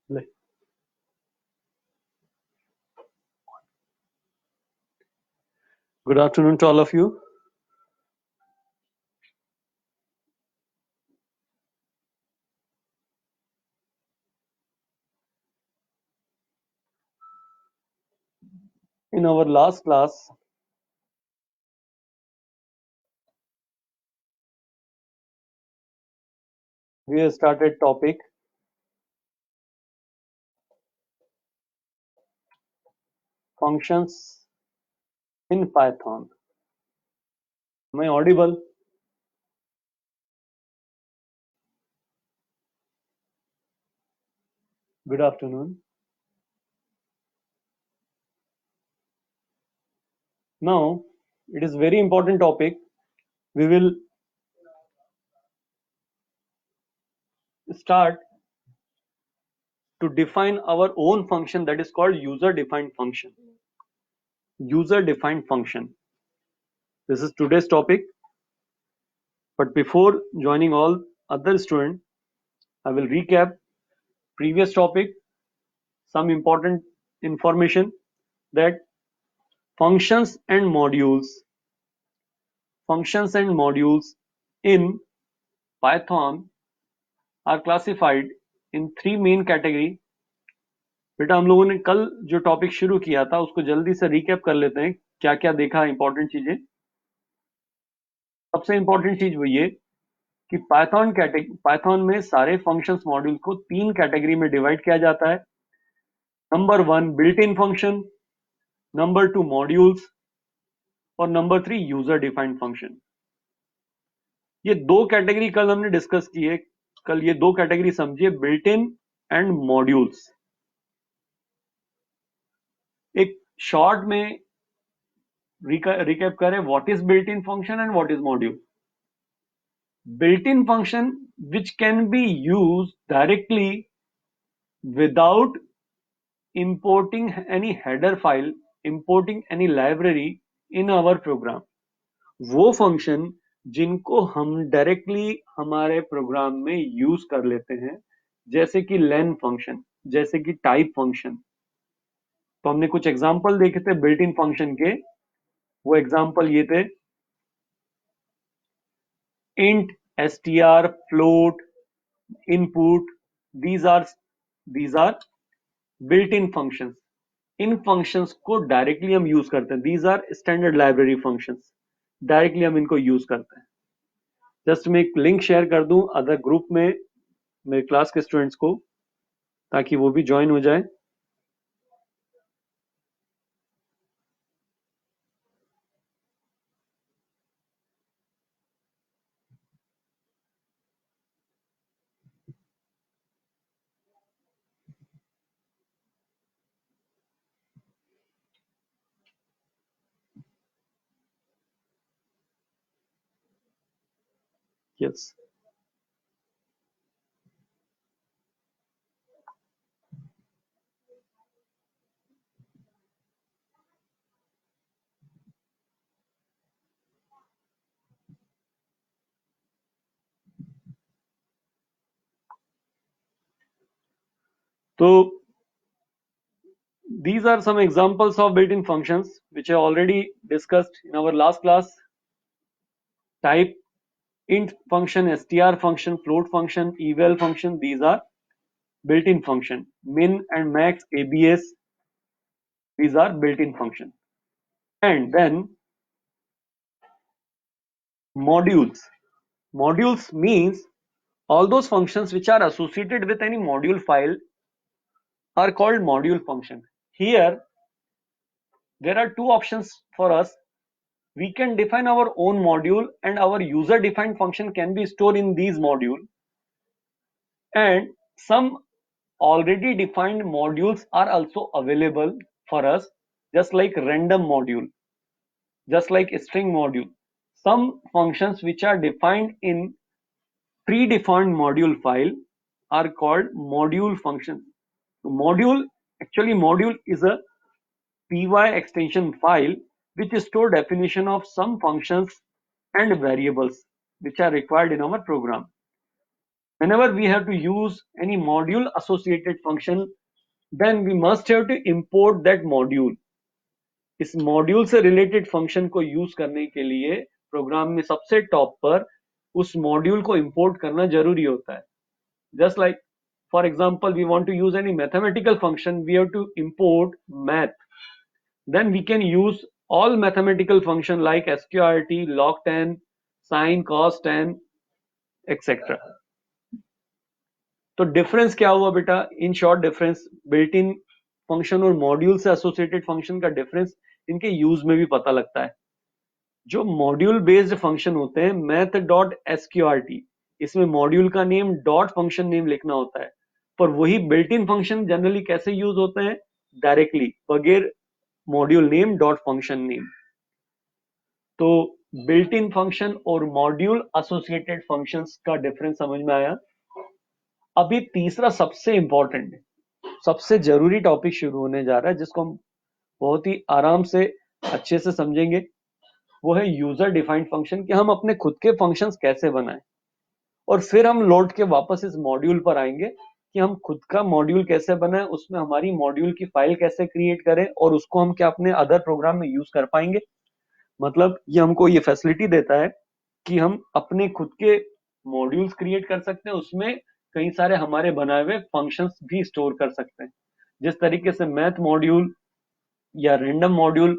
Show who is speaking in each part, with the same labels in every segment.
Speaker 1: Like, good afternoon to all of you. In our last class, we have started topic functions in Python. Am I audible? Good afternoon. Now, it is very important topic. We will start to define our own function that is called user-defined function. User-defined function. This is today's topic. But before joining all other students, I will recap previous topic, some important information that functions and modules in Python are classified in three main category. बेटा हम लोगों ने कल जो topic शुरू किया था उसको जल्दी से रिकैप कर लेते हैं, क्या क्या देखा इंपॉर्टेंट चीजें। सबसे इंपॉर्टेंट चीज वो ये कि पाइथन में सारे फंक्शंस मॉड्यूल को तीन कैटेगरी में डिवाइड किया जाता है। Number 1 built in function, number 2 modules और नंबर 3 यूजर डिफाइंड फंक्शन। ये दो कैटेगरी कल हमने डिस्कस की है। कल ये दो कैटेगरी समझिए, बिल्ट इन एंड मॉड्यूल्स। एक शॉर्ट में रिकैप करें, what is built in function and what is module. Built in function which can be used directly without importing any header file, importing any library in our program। वो function जिनको हम directly हमारे programme में use कर लेते हैं, जैसे कि लेन फंक्शन, जैसे कि टाइप फंक्शन। तो हमने कुछ एग्जांपल देखे थे बिल्ट इन फंक्शन के। वो एग्जांपल ये थे int, str, float, input। these are built in functions। इन फंक्शंस को डायरेक्टली हम यूज करते हैं। These are standard library functions, directly हम इनको यूज करते हैं। जस्ट मैं एक लिंक शेयर कर दूं अदर ग्रुप में मेरे क्लास के स्टूडेंट्स को, ताकि वो भी ज्वाइन हो जाए। यस, तो these are some examples of built-in functions which I already discussed in our last class। type, int function, str function, float function, eval function, these are built-in function। min and max, abs, these are built-in function। and then modules means all those functions which are associated with any module file are called module function। Here there are two options for us। We can define our own module and our user defined function can be stored in these module, and some already defined modules are also available for us, just like random module, just like string module। some functions which are defined in predefined module file are called module function। Module is a py extension file which store definition of some functions and variables which are required in our program। whenever we have to use any module associated function, then we must have to import that module. इस module से related function को use करने के लिए programme में सबसे top पर उस मॉड्यूल को इंपोर्ट करना जरूरी होता है. Just like for example we want to use any mathematical function, we have to import math. Then we can use all mathematical function like sqrt, log10, sin, cos, tan, etc. तो difference क्या हुआ बेटा? In short difference built in function और module से associated function का difference इनके use में भी पता लगता है. जो मॉड्यूल बेस्ड फंक्शन होते हैं मैथ डॉट एसक्यूआरटी, इसमें मॉड्यूल का नेम डॉट फंक्शन नेम लिखना होता है. पर वही बिल्ट इन फंक्शन जनरली कैसे यूज होते हैं? डायरेक्टली, बगैर module name dot function name. तो बिल्ट इन फंक्शन और मॉड्यूल एसोसिएटेड फंक्शंस का डिफरेंस समझ में आया. अभी तीसरा सबसे इंपॉर्टेंट, सबसे जरूरी टॉपिक शुरू होने जा रहा है जिसको हम बहुत ही आराम से अच्छे से समझेंगे. वो है यूजर डिफाइंड फंक्शन, कि हम अपने खुद के फंक्शंस कैसे बनाएं. और फिर हम लौट के वापस इस मॉड्यूल पर आएंगे कि हम खुद का मॉड्यूल कैसे बनाएं, उसमें हमारी मॉड्यूल की फाइल कैसे क्रिएट करें और उसको हम क्या अपने अदर प्रोग्राम में यूज कर पाएंगे. मतलब ये हमको ये फैसिलिटी देता है कि हम अपने खुद के मॉड्यूल्स क्रिएट कर सकते हैं, उसमें कई सारे हमारे बनाए हुए फंक्शंस भी स्टोर कर सकते हैं. जिस तरीके से मैथ मॉड्यूल या random module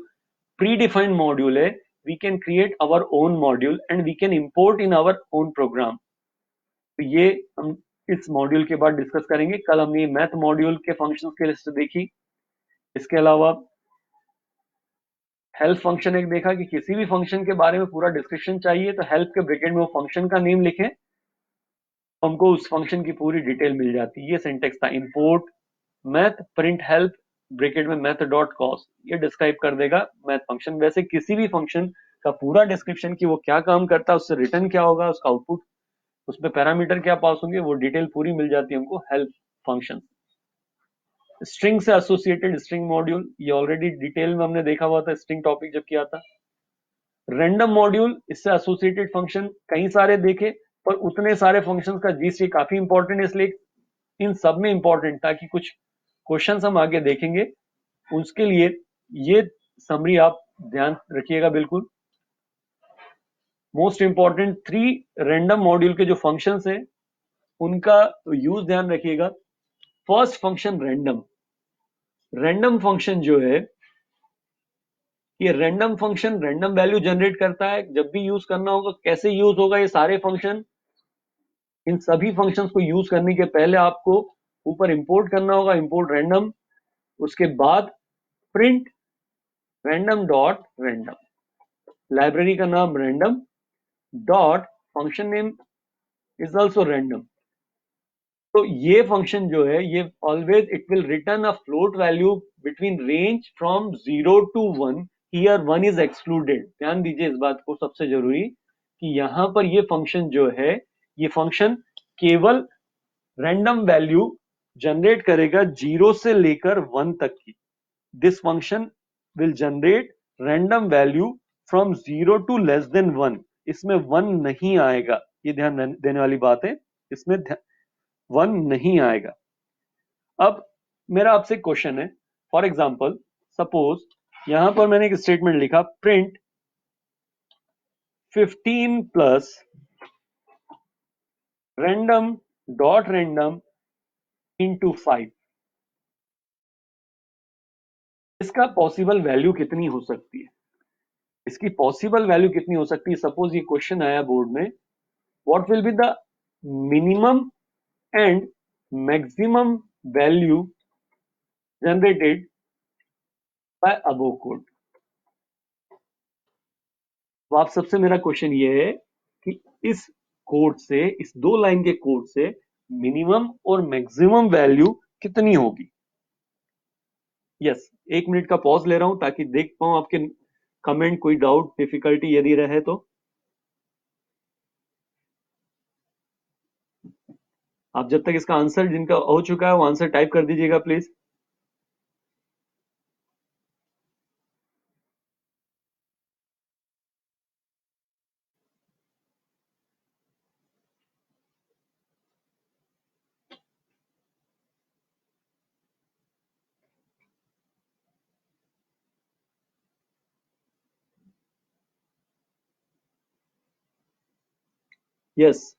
Speaker 1: predefined module है, we can create our own module and we can import in our own program. तो ये हम इस मॉड्यूल के बाद डिस्कस करेंगे. कल हमने मैथ मॉड्यूल के फंक्शंस की लिस्ट देखी. इसके अलावा हेल्प फंक्शन एक देखा कि किसी भी फंक्शन के बारे में पूरा डिस्क्रिप्शन चाहिए तो हेल्प के ब्रैकेट में वो फंक्शन का नेम लिखें, हमको उस फंक्शन की पूरी डिटेल मिल जाती है. ये सिंटेक्स था. Import math print help bracket में मैथ डॉट कॉस्ट, ये डिस्क्राइब कर देगा मैथ फंक्शन. वैसे किसी भी फंक्शन का पूरा डिस्क्रिप्शन कि वो क्या काम करता है, उससे रिटर्न क्या होगा, उसका आउटपुट, उसमें पैरामीटर क्या पास होंगे, वो डिटेल पूरी मिल जाती है हमको हेल्प फंक्शन. स्ट्रिंग से एसोसिएटेड स्ट्रिंग मॉड्यूल, ये ऑलरेडी डिटेल में हमने देखा हुआ था स्ट्रिंग टॉपिक जब किया था. रैंडम मॉड्यूल, इससे एसोसिएटेड फंक्शन कई सारे देखे, पर उतने सारे फंक्शंस का जीसी काफी इंपॉर्टेंट है, इसलिए इन सब में इंपॉर्टेंट था कि कुछ क्वेश्चंस हम आगे देखेंगे, उसके लिए ये समरी आप ध्यान रखिएगा बिल्कुल. मोस्ट इंपॉर्टेंट 3 रैंडम मॉड्यूल के जो फंक्शंस हैं उनका यूज ध्यान रखिएगा. First function random. Random function जो है, ये random function random value generate करता है. जब भी यूज करना होगा, कैसे यूज होगा ये सारे फंक्शन, इन सभी फंक्शंस को यूज करने के पहले आपको ऊपर इंपोर्ट करना होगा, इंपोर्ट रैंडम. उसके बाद print random dot random, library का नाम random dot function name is also random. तो ये फंक्शन जो है, ये always it will return a float value between range from 0 to 1. Here 1 is excluded. ध्यान दीजिए इस बात को, सबसे जरूरी कि यहां पर ये फंक्शन जो है, ये फंक्शन केवल रैंडम वैल्यू जनरेट करेगा 0 से लेकर 1 तक की. This function will generate random value from 0 to less than 1. इसमें 1 नहीं आएगा, ये ध्यान देने वाली बात है, इसमें 1 नहीं आएगा. अब मेरा आपसे क्वेश्चन है, फॉर एग्जाम्पल सपोज यहां पर मैंने एक स्टेटमेंट लिखा, print 15 plus random dot random into 5. इसका पॉसिबल वैल्यू कितनी हो सकती है? इसकी पॉसिबल वैल्यू कितनी हो सकती है? सपोज ये क्वेश्चन आया बोर्ड में, what will be the minimum and maximum value generated by above code. तो आप सबसे मेरा क्वेश्चन ये है कि इस कोड से, इस 2 लाइन के कोड से मिनिमम और मैक्सिमम वैल्यू कितनी होगी? यस, 1 मिनट का पॉज ले रहा हूं ताकि देख पाऊं आपके कमेंट, कोई डाउट डिफिकल्टी यदि रहे तो. आप जब तक इसका आंसर जिनका हो चुका है वो आंसर टाइप कर दीजिएगा प्लीज. यस,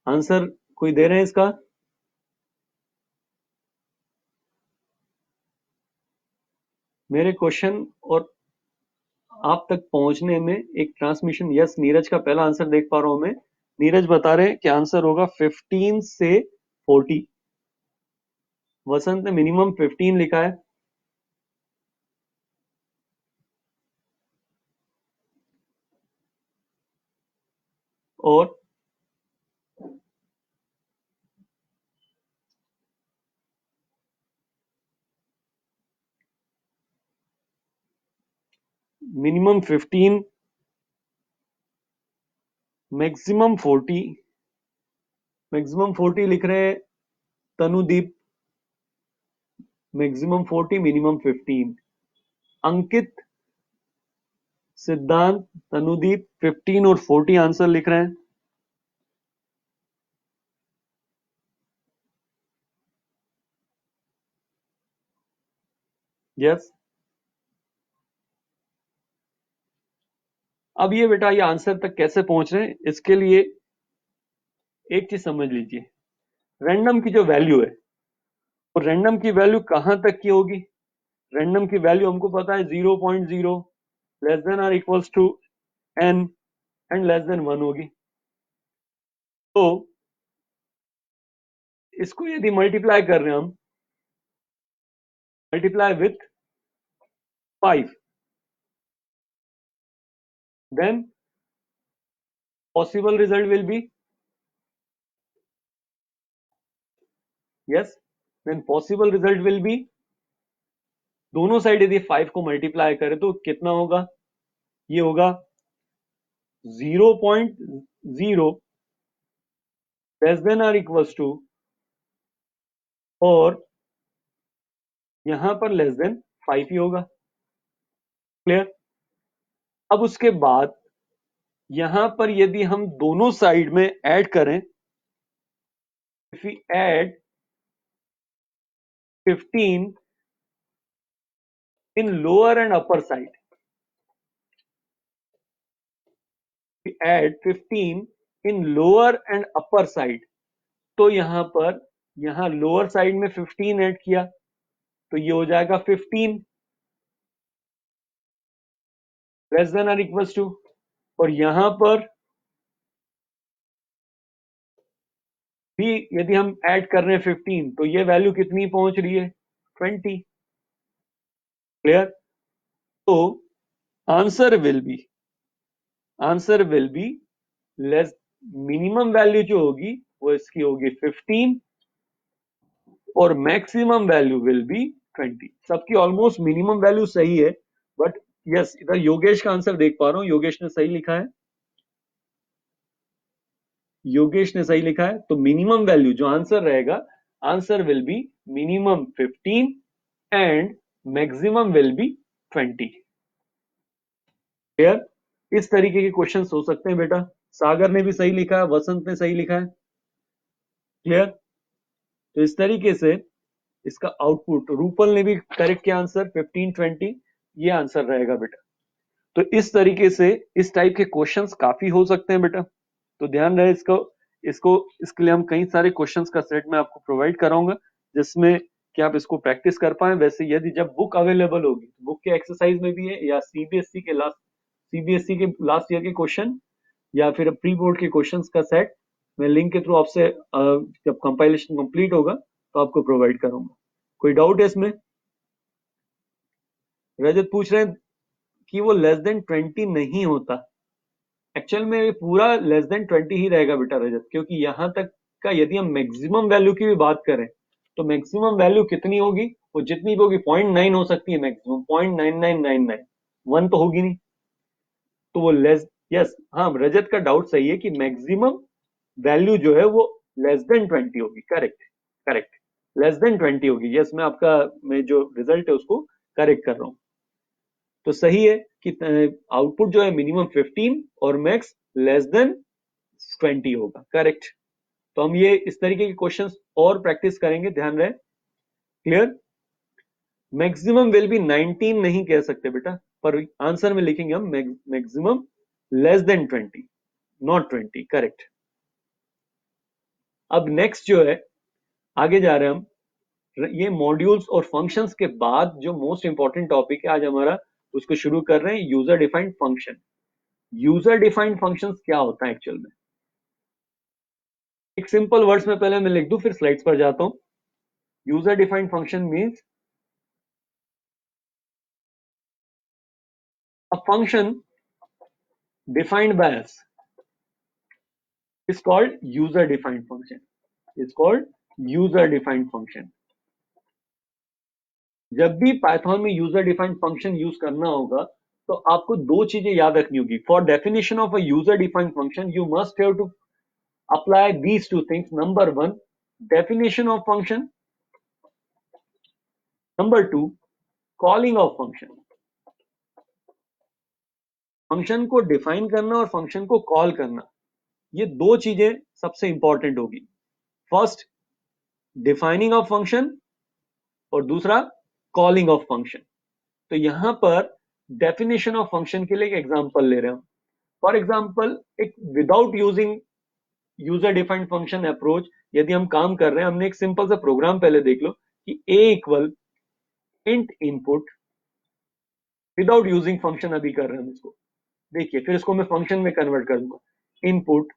Speaker 1: आंसर कोई दे रहे हैं इसका? मेरे क्वेश्चन और आप तक पहुंचने में एक ट्रांसमिशन। यस, नीरज का पहला आंसर देख पा रहा हूं मैं। नीरज बता रहे हैं कि आंसर होगा 15 से 40। वसंत ने मिनिमम 15 लिखा है। और मिनिमम 15, मैक्सिमम 40, मैक्सिमम 40 लिख रहे हैं तनुदीप। Maximum 40, minimum 15। अंकित, सिद्धांत, तनुदीप 15 और 40 आंसर लिख रहे हैं। यस। अब ये बेटा ये आंसर तक कैसे पहुंच रहे हैं, इसके लिए एक चीज समझ लीजिए। रैंडम की जो वैल्यू है, और रैंडम की वैल्यू कहां तक की होगी? रैंडम की वैल्यू हमको पता है 0.0, less than or equals to n and less than 1 होगी। तो इसको यदि मल्टीप्लाई कर रहे हैं हम, multiply with 5, then possible result will be, yes, then possible result will be, दोनों साइड यदि 5 को मल्टीप्लाई करें तो कितना होगा? ये होगा 0.0 less than or equals to, और यहां पर लेस देन 5 ही होगा। क्लियर? अब उसके बाद यहां पर यदि हम दोनों साइड में ऐड करें, if we add 15 in lower and upper side, we add 15 in lower and upper side, तो यहां पर यहां लोअर साइड में 15 ऐड किया तो ये हो जाएगा 15 less than or equals to, और यहां पर भी यदि हम ऐड कर रहे हैं 15 तो ये वैल्यू कितनी पहुंच रही है? 20। क्लियर? तो answer will B, answer will be less, minimum value जो होगी वो इसकी होगी 15 और मैक्सिमम वैल्यू विल बी 20। सबकी ऑलमोस्ट मिनिमम वैल्यू सही है, बट यस, इधर योगेश का आंसर देख पा रहा हूं, योगेश ने सही लिखा है। योगेश ने सही लिखा है, तो मिनिमम वैल्यू जो आंसर रहेगा, answer will B minimum 15 and maximum will be 20। Clear? इस तरीके के क्वेश्चंस हो सकते हैं बेटा। सागर ने भी सही लिखा है, वसंत ने सही लिखा है। क्लियर? तो इस तरीके से इसका आउटपुट, रूपल ने भी करेक्ट किया आंसर 15 20, ये आंसर रहेगा बेटा। तो इस तरीके से इस टाइप के क्वेश्चंस काफी हो सकते हैं बेटा, तो ध्यान रहे इसको। इसको इसके लिए हम कई सारे क्वेश्चंस का सेट में आपको प्रोवाइड कराऊंगा, जिसमें कि आप इसको प्रैक्टिस कर पाए। वैसे यदि जब बुक अवेलेबल होगी, बुक के एक्सरसाइज में भी है, या सीबीएसई के लास्ट ईयर के क्वेश्चन, या फिर प्री बोर्ड के क्वेश्चंस का सेट मैं लिंक के थ्रू आपसे जब कंपाइलेशन कंप्लीट होगा तो आपको प्रोवाइड करूंगा। कोई डाउट है इसमें? रजत पूछ रहे हैं कि वो लेस देन 20 नहीं होता। एक्चुअल में पूरा लेस देन 20 ही रहेगा बेटा रजत, क्योंकि यहां तक का यदि हम मैक्सिमम वैल्यू की भी बात करें तो मैक्सिमम वैल्यू कितनी होगी? वो जितनी भी होगी 0.9 हो सकती है मैक्सिमम, 0.9999, 1 तो होगी नहीं। तो वो लेस, यस, हाँ, रजत का डाउट सही है कि मैक्सिमम वैल्यू जो है वो लेस देन 20 होगी। करेक्ट, करेक्ट, लेस देन 20 होगी। यस, मैं जो रिजल्ट है उसको करेक्ट कर रहा हूं। तो सही है कि आउटपुट जो है मिनिमम 15 और मैक्स लेस देन 20 होगा। करेक्ट। तो हम ये इस तरीके के क्वेश्चंस और प्रैक्टिस करेंगे, ध्यान रहे। क्लियर? मैक्सिमम विल बी 19 नहीं कह सकते बेटा, पर आंसर में लिखेंगे हम maximum less than 20। Not 20, correct. अब नेक्स्ट जो है, आगे जा रहे हैं हम। ये मॉड्यूल्स और फंक्शंस के बाद जो मोस्ट इंपॉर्टेंट टॉपिक है आज हमारा, उसको शुरू कर रहे हैं, user defined function. User defined functions क्या होता है एक्चुअल में? एक सिंपल वर्ड्स में पहले मैं लिख दूं, फिर स्लाइड्स पर जाता हूं। User defined function means a function defined by us is called user defined function, is called user defined function। जब भी पाइथन में यूजर डिफाइंड फंक्शन यूज करना होगा तो आपको दो चीजें याद रखनी होगी। For definition of a user defined function you must have to apply these two things. Number one, definition of function. Number two, calling of function. Function को डिफाइन करना और फंक्शन को कॉल करना, ये दो चीजें सबसे इंपॉर्टेंट होगी। फर्स्ट, डिफाइनिंग ऑफ फंक्शन, और दूसरा कॉलिंग ऑफ फंक्शन। तो यहां पर डेफिनेशन ऑफ फंक्शन के लिए एक एग्जांपल ले रहे हैं। फॉर एग्जांपल, एक without using user defined function approach यदि हम काम कर रहे हैं, हमने एक सिंपल सा प्रोग्राम पहले देख लो कि a equal int input, without using function अभी कर रहे हैं हम इसको। देखिए, फिर इसको मैं फंक्शन में कन्वर्ट कर दूंगा। इनपुट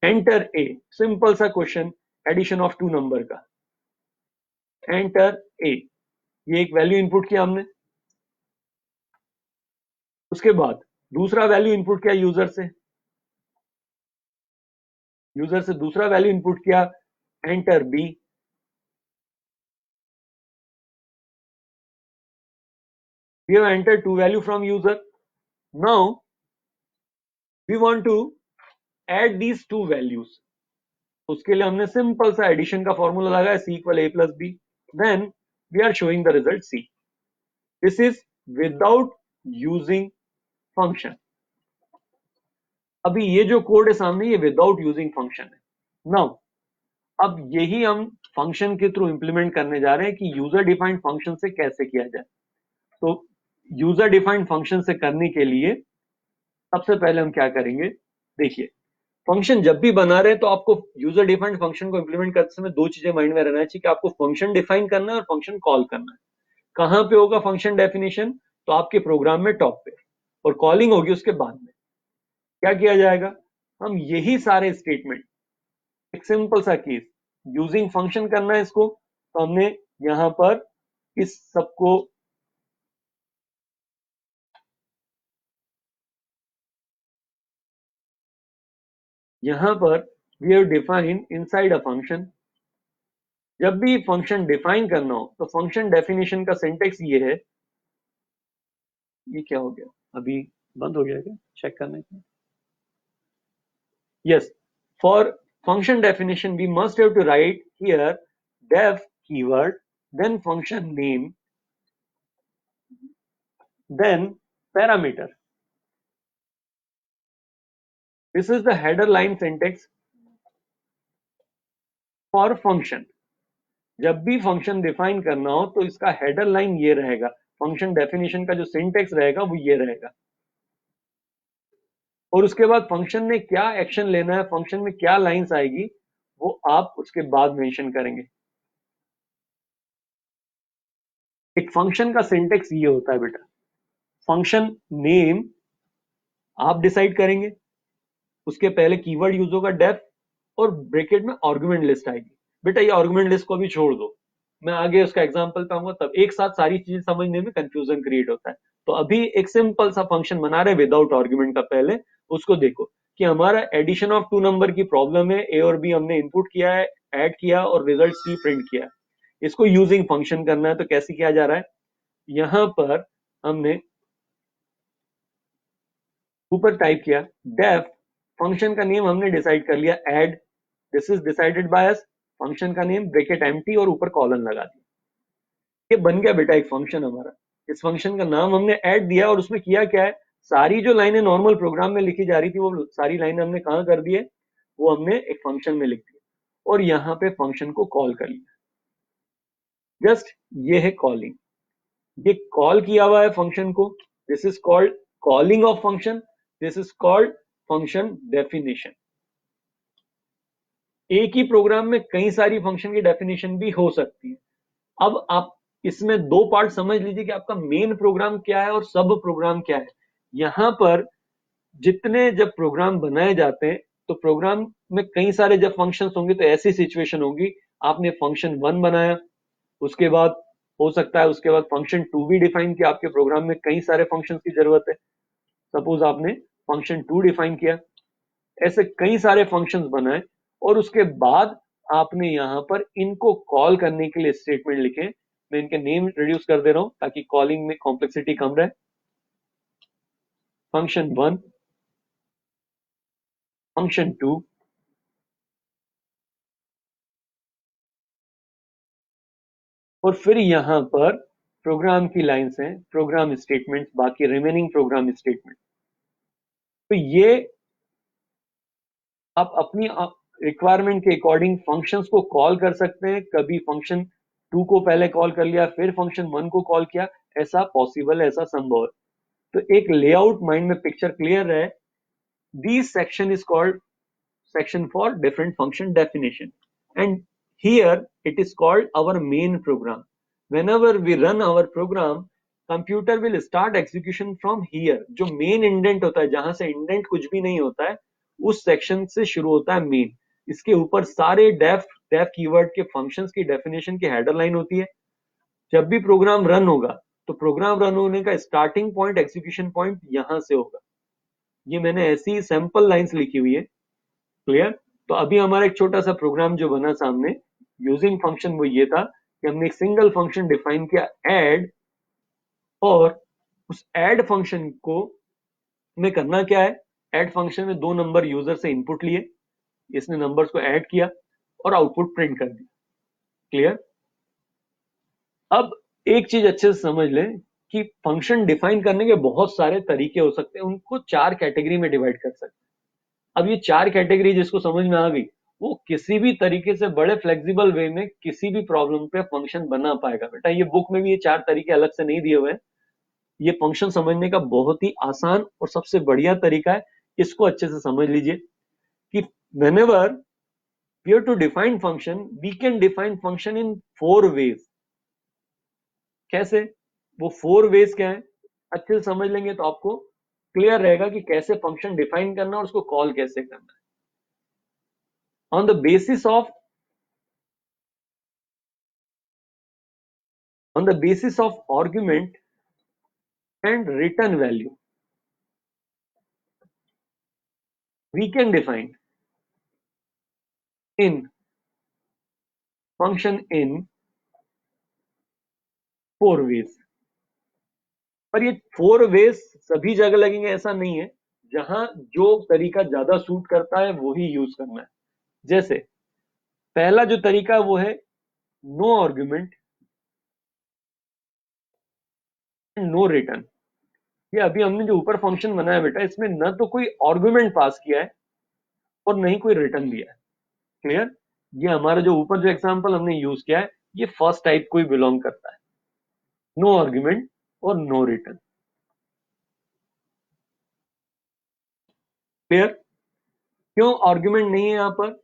Speaker 1: एंटर a, सिंपल सा question, addition of two number का। एंटर a, ये एक वैल्यू इनपुट किया हमने। उसके बाद दूसरा वैल्यू इनपुट किया यूजर से, यूजर से दूसरा वैल्यू इनपुट किया, enter B. We have entered two value from user. Now we want to add these two values. उसके लिए हमने सिंपल सा एडिशन का फॉर्मूला लगाया, c equal a plus B. Then we are showing the result c। This is without using function. अभी ये जो code है सामने, ये विदाउट यूजिंग फंक्शन है। नाउ अब यही हम फंक्शन के थ्रू इंप्लीमेंट करने जा रहे हैं कि यूजर डिफाइंड फंक्शन से कैसे किया जाए। तो यूजर डिफाइंड फंक्शन से करने के लिए सबसे पहले हम क्या करेंगे, देखिए, फंक्शन जब भी बना रहे हैं तो आपको यूजर डिफाइंड फंक्शन को इंप्लीमेंट करते समय दो चीजें माइंड में रहना चाहिए कि आपको फंक्शन डिफाइन करना है और फंक्शन कॉल करना है। कहां पे होगा फंक्शन डेफिनेशन? तो आपके प्रोग्राम में टॉप पे, और कॉलिंग होगी उसके बाद में। क्या किया जाएगा, हम यही सारे स्टेटमेंट, एक सिंपल सा केस, यूजिंग फंक्शन करना है इसको, तो हमने यहां पर इस सबको यहां पर we have define inside a function. जब भी फंक्शन डिफाइन करना हो तो फंक्शन डेफिनेशन का सिंटेक्स ये है। ये क्या हो गया, अभी बंद हो गया क्या चेक करने का? Yes, for function definition we must have to write here def keyword, then function name, then parameter. This is the header line syntax for function. जब भी फंक्शन डिफाइन करना हो तो इसका हेडर लाइन ये रहेगा, फंक्शन डेफिनेशन का जो सिंटेक्स रहेगा वो ये रहेगा। और उसके बाद फंक्शन ने क्या एक्शन लेना है, फंक्शन में क्या लाइंस आएगी, वो आप उसके बाद मेंशन करेंगे। एक फंक्शन का सिंटेक्स ये होता है बेटा, फंक्शन नेम आप डिसाइड करेंगे, उसके पहले कीवर्ड यूज होगा डेफ, और ब्रैकेट में आर्गुमेंट लिस्ट आएगी। बेटा ये आर्गुमेंट लिस्ट को भी छोड़ दो, मैं आगे उसका एग्जांपल पाऊंगा, तब एक साथ सारी चीजें समझने में कंफ्यूजन क्रिएट होता है। तो अभी एक सिंपल सा फंक्शन बना रहे विदाउट आर्गुमेंट का, पहले उसको देखो कि हमारा एडिशन ऑफ टू नंबर की प्रॉब्लम है, ए और बी हमने इनपुट किया है, ऐड किया और रिजल्ट सी प्रिंट किया। इसको यूजिंग फंक्शन करना है, तो कैसे किया जा रहा है, यहां पर हमने ऊपर टाइप किया डेफ, फंक्शन का नेम हमने डिसाइड कर लिया add, this is decided by us, function का नेम ब्रैकेट एम्प्टी और ऊपर कॉलन लगा दिया। ये बन गया बेटा एक फंक्शन हमारा। इस फंक्शन का नाम हमने ऐड दिया, और उसमें किया क्या है, सारी जो लाइनें नॉर्मल प्रोग्राम में लिखी जा रही थी वो सारी लाइनें हमने कहां कर दी है, वो हमने एक फंक्शन में लिख दी, और यहां पे फंक्शन को कॉल कर लिया। जस्ट ये है कॉलिंग, ये कॉल किया हुआ है फंक्शन को, this is called calling of function, this is called function definition. एक ही प्रोग्राम में कई सारी फंक्शन की डेफिनेशन भी हो सकती है। अब आप इसमें दो पार्ट समझ लीजिए कि आपका मेन प्रोग्राम क्या है और सब प्रोग्राम क्या है। यहां पर जितने जब प्रोग्राम बनाए जाते हैं तो प्रोग्राम में कई सारे जब फंक्शंस होंगे तो ऐसी सिचुएशन होगी, आपने फंक्शन 1 बनाया, उसके बाद हो सकता है उसके बाद फंक्शन 2 भी डिफाइन किया, आपके प्रोग्राम में कई सारे फंक्शंस की जरूरत है। सपोज आपने फंक्शन 2 डिफाइन किया, ऐसे कई सारे फंक्शंस बनाए और उसके बाद आपने यहां पर इनको कॉल करने के लिए स्टेटमेंट लिखे। मैं इनके नेम रिड्यूस कर दे रहा हूं ताकि कॉलिंग में कॉम्प्लेक्सिटी कम रहे। फंक्शन 1, फंक्शन 2, और फिर यहां पर प्रोग्राम की लाइंस हैं, प्रोग्राम स्टेटमेंट्स, बाकी रिमेनिंग प्रोग्राम स्टेटमेंट। तो ये आप अपनी रिक्वायरमेंट के अकॉर्डिंग फंक्शंस को कॉल कर सकते हैं। कभी फंक्शन 2 को पहले कॉल कर लिया फिर फंक्शन 1 को कॉल किया, ऐसा पॉसिबल है, ऐसा संभव है। तो एक लेआउट माइंड में पिक्चर क्लियर है। This section is called section for different function definition, and here it is called our main program. Whenever we run our program, computer will start execution from here. जो main indent होता है, जहां से indent कुछ भी नहीं होता है, उस section से शुरू होता है main। इसके ऊपर सारे def कीवर्ड के functions की definition की header line होती है। जब भी प्रोग्राम रन होगा तो प्रोग्राम रन होने का स्टार्टिंग पॉइंट, एग्जीक्यूशन पॉइंट यहां से होगा। ये मैंने ऐसी सैंपल लाइंस लिखी हुई है। क्लियर? तो अभी हमारा एक छोटा सा प्रोग्राम जो बना सामने यूजिंग फंक्शन, वो ये था कि हमने एक सिंगल फंक्शन डिफाइन किया ऐड, और उस ऐड फंक्शन को में करना क्या है, ऐड फंक्शन में 2 नंबर यूजर से इनपुट लिए, इसने नंबर्स को ऐड किया और आउटपुट प्रिंट कर दिया। क्लियर? अब एक चीज अच्छे से समझ लें कि फंक्शन डिफाइन करने के बहुत सारे तरीके हो सकते हैं, उनको 4 कैटेगरी में डिवाइड कर सकते हैं। अब ये 4 कैटेगरी जिसको समझ में आ गई, वो किसी भी तरीके से बड़े फ्लेक्सिबल वे में किसी भी प्रॉब्लम पे फंक्शन बना पाएगा। बेटा ये बुक में भी ये 4 तरीके अलग से नहीं दिए हुए हैं। ये फंक्शन समझने का बहुत ही आसान और सबसे बढ़िया तरीका है। इसको अच्छे से समझ लीजिए कि whenever we have to define function, we can define function in 4 ways। कैसे? वो 4 ways क्या है, अच्छे से समझ लेंगे तो आपको क्लियर रहेगा कि कैसे फंक्शन डिफाइन करना और उसको कॉल कैसे करना है। On the basis of argument and return value, we can define in function in 4 ways। पर ये 4 ways सभी जगह लगेंगे ऐसा नहीं है, जहां जो तरीका ज्यादा सूट करता है वो ही यूज करना है। जैसे पहला जो तरीका है वो है no argument and no return. ये अभी हमने जो ऊपर फंक्शन बनाया बेटा, इसमें न तो कोई आर्ग्यूमेंट पास किया है और नहीं कोई रिटर्न दिया है। क्लियर? ये हमारा जो ऊपर जो एग्जांपल हमने यूज किया है, ये फर्स्ट टाइप को ही बिलोंग करता है, नो आर्ग्यूमेंट और नो रिटर्न। क्लियर? क्यों आर्ग्यूमेंट नहीं है यहां पर?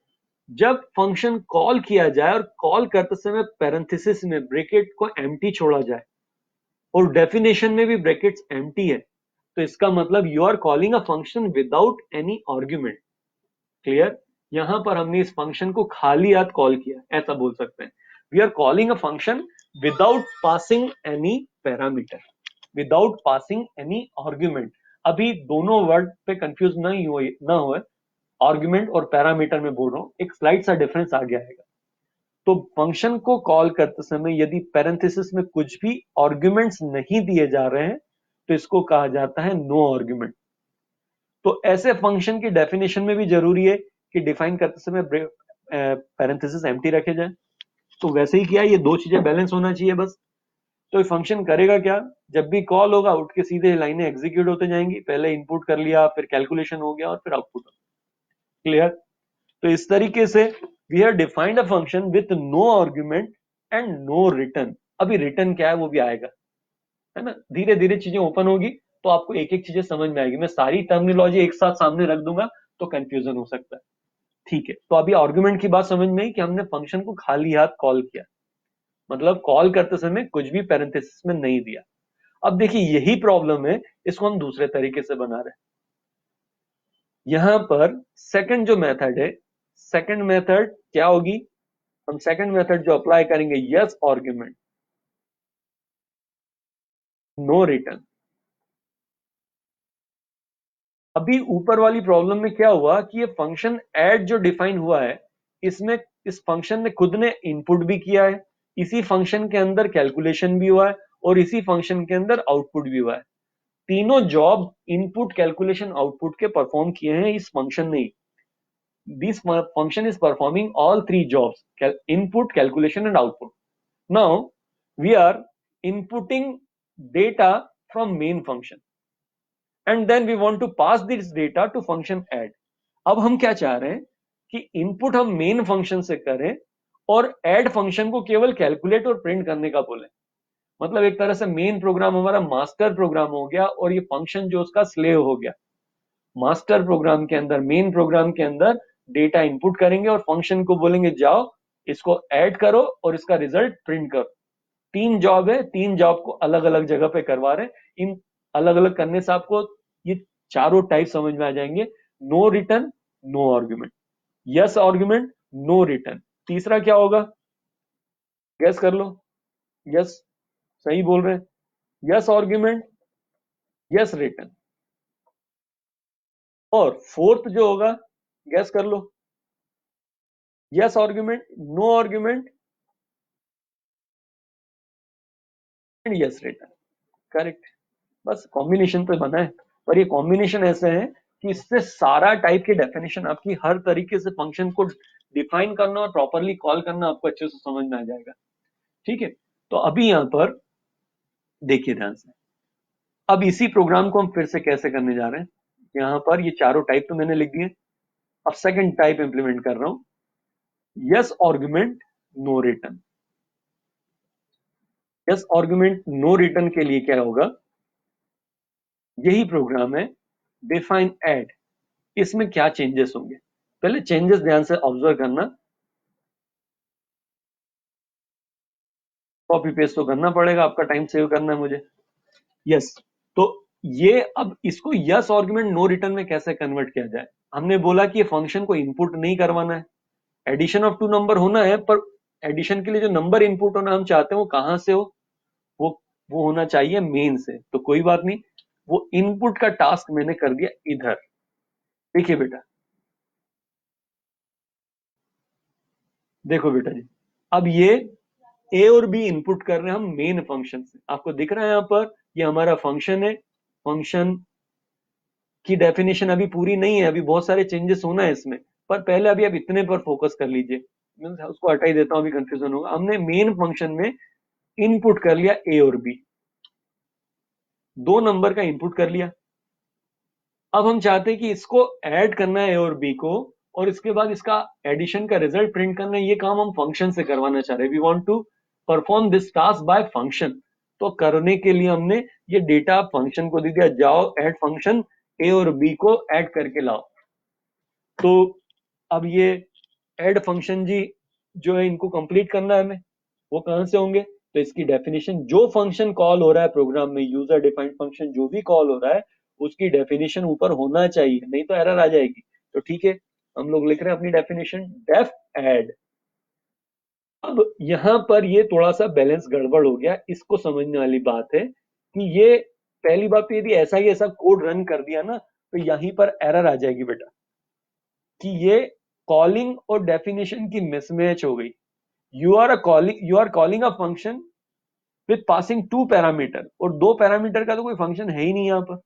Speaker 1: जब फंक्शन कॉल किया जाए और कॉल करते समय पैरेंथेसिस में ब्रैकेट को एम्प्टी छोड़ा जाए और डेफिनेशन में भी ब्रैकेट्स एम्प्टी है, तो इसका मतलब you are calling a function without any argument. Clear? यहां पर हमने इस फंक्शन को खाली हाथ कॉल किया, ऐसा बोल सकते हैं। We are calling a function without passing any parameter, without passing any argument. अभी दोनों वर्ड पे कंफ्यूज नहीं हो, ना हो, आर्ग्यूमेंट और पैरामीटर में बोल रहा हूं, एक स्लाइड सा डिफरेंस आ गया है। तो फंक्शन को कॉल करते समय यदि पैरेंथेसिस में कुछ भी आर्ग्यूमेंट्स नहीं दिए जा रहे हैं तो इसको कहा जाता है नो आर्ग्यूमेंट। तो ऐसे फंक्शन की डेफिनेशन में भी जरूरी है कि डिफाइन करते समय पैरेंथेसिस एम्प्टी रखे जाए। तो वैसे ही किया, ये दो चीजें बैलेंस होना चाहिए बस। तो ये फंक्शन करेगा क्या, जब भी कॉल होगा उठ के सीधे लाइनें एग्जीक्यूट होते जाएंगी, पहले इनपुट कर लिया, फिर कैलकुलेशन हो गया और फिर आउटपुट। क्लियर? तो इस तरीके से we have defined a function with no argument and no return. अभी रिटर्न क्या है वो भी आएगा, है ना, धीरे धीरे चीजें ओपन होगी तो आपको एक एक चीजें समझ में आएगी। मैं सारी टर्मिनोलॉजी एक साथ सामने रख दूंगा तो कंफ्यूजन हो सकता है। ठीक है, तो अभी आर्गुमेंट की बात समझ में आई कि हमने फंक्शन को खाली हाथ कॉल किया, मतलब कॉल करते समय कुछ भी पैरेंथेसिस में नहीं दिया। अब देखिए यही प्रॉब्लम है, इसको हम दूसरे तरीके से बना रहे हैं। यहां पर सेकंड जो मेथड है, सेकंड मेथड क्या होगी, हम सेकंड मेथड जो अप्लाई करेंगे, यस आर्गुमेंट नो रिटर्न। अभी ऊपर वाली प्रॉब्लम में क्या हुआ कि ये फंक्शन ऐड जो डिफाइन हुआ है, इसमें इस फंक्शन ने खुद ने इनपुट भी किया है, इसी फंक्शन के अंदर कैलकुलेशन भी हुआ है, और इसी फंक्शन के अंदर आउटपुट भी हुआ है। तीनों जॉब इनपुट कैलकुलेशन आउटपुट के परफॉर्म किए हैं इस फंक्शन ने। This function is performing all three jobs, input calculation and output. Now we are inputting data from main function and then we want to pass this data to function add। अब हम क्या चाह रहे हैं कि input हम main function से करें और ऐड फंक्शन को केवल कैलकुलेट और प्रिंट करने का बोले। मतलब एक तरह से मेन प्रोग्राम हमारा मास्टर प्रोग्राम हो गया और ये फंक्शन जो उसका स्लेव हो गया। मास्टर प्रोग्राम के अंदर, मेन प्रोग्राम के अंदर डेटा इनपुट करेंगे और फंक्शन को बोलेंगे जाओ इसको ऐड करो और इसका रिजल्ट प्रिंट करो। तीन जॉब है, तीन जॉब को अलग अलग जगह पे करवा रहे हैं। इन अलग अलग करने से आपको ये चारों टाइप समझ में आ जाएंगे। No return, no argument, yes argument, no return. तीसरा क्या होगा, गैस कर लो। यस, सही बोल रहे हैं, यस आर्ग्यूमेंट, यस रिटर्न। और फोर्थ जो होगा, गैस कर लो, yes argument, no argument and yes return. Correct. बस कॉम्बिनेशन तो बना है, पर ये कॉम्बिनेशन ऐसे है कि इससे सारा टाइप की डेफिनेशन आपकी हर तरीके से फंक्शन को डिफाइन करना और प्रॉपरली कॉल करना आपको अच्छे से समझ में आ जाएगा। ठीक है, तो अभी यहां पर देखिए ध्यान से, अब इसी प्रोग्राम को हम फिर से कैसे करने जा रहे हैं। यहां पर ये चारों टाइप तो मैंने लिख दिए, अब सेकंड टाइप इंप्लीमेंट कर रहा हूं, yes argument no return. Yes argument no return के लिए क्या होगा, यही प्रोग्राम है, डिफाइन ऐड। इसमें क्या चेंजेस होंगे, पहले चेंजेस ध्यान से ऑब्जर्व करना। कॉपी पेस्ट तो करना पड़ेगा, आपका टाइम सेव करना है मुझे। यस, तो ये अब इसको यस आर्गुमेंट नो रिटर्न में कैसे कन्वर्ट किया जाए। हमने बोला कि ये फंक्शन को इनपुट नहीं करवाना है, एडिशन ऑफ टू नंबर होना है, पर एडिशन के लिए जो नंबर इनपुट होना हम चाहते हैं वो कहां से हो, वो वो होना चाहिए मेन से। तो कोई बात नहीं, वो इनपुट का टास्क मैंने कर दिया इधर। देखिए बेटा, देखो बेटा जी, अब ये ए और बी इनपुट कर रहे हैं हम मेन फंक्शन से। आपको दिख रहा है यहां पर, ये हमारा फंक्शन है। फंक्शन की डेफिनेशन अभी पूरी नहीं है, अभी बहुत सारे चेंजेस होना है इसमें, पर पहले अभी आप इतने पर फोकस कर लीजिए। मैं उसको हटा ही देता हूं, अभी कंफ्यूजन होगा। हमने मेन फंक्शन में इनपुट कर लिया ए और बी, दो नंबर का इनपुट कर लिया। अब हम चाहते हैं कि इसको ऐड करना है ए और बी को, और इसके बाद इसका एडिशन का रिजल्ट प्रिंट करना है। ये काम हम फंक्शन से करवाना चाह रहे हैं। We want to perform this task by function. तो करने के लिए हमने ये डेटा फंक्शन को दे दिया, जाओ ऐड फंक्शन ए और बी को ऐड करके लाओ। तो अब ये ऐड फंक्शन जी जो है, इनको कंप्लीट करना है हमें, वो कहां से होंगे। तो इसकी डेफिनेशन, जो फंक्शन कॉल हो रहा है प्रोग्राम में, यूजर डिफाइंड फंक्शन जो भी कॉल हो रहा है, उसकी डेफिनेशन ऊपर होना चाहिए, नहीं तो एरर आ जाएगी। तो ठीक है, हम लोग लिख रहे हैं अपनी डेफिनेशन, डेफ ऐड। अब यहां पर ये थोड़ा सा बैलेंस गड़बड़ हो गया, इसको समझने वाली बात है कि ये पहली बात तो यदि ऐसा ही ऐसा कोड रन कर दिया ना, तो यहीं पर एरर आ जाएगी बेटा, कि ये कॉलिंग और डेफिनेशन की मिसमैच हो गई। You are calling a function with passing two parameter, और दो पैरामीटर का तो कोई फंक्शन है ही नहीं यहां पर।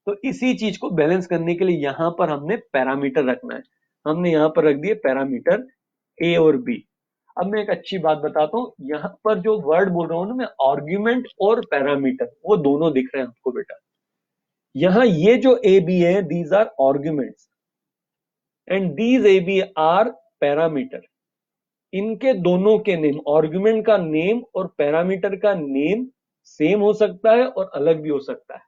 Speaker 1: तो इसी चीज को बैलेंस करने के लिए यहां पर हमने पैरामीटर रखना है। हमने यहां पर रख दिए पैरामीटर ए और बी। अब मैं एक अच्छी बात बताता हूं, यहां पर जो वर्ड बोल रहा हूं ना मैं, आर्ग्यूमेंट और पैरामीटर, वो दोनों दिख रहे हैं आपको बेटा। यहां ये जो ए बी है, these are arguments and these A B are parameter. इनके दोनों के नेम, आर्ग्यूमेंट का नेम और पैरामीटर का नेम, सेम हो सकता है और अलग भी हो सकता है।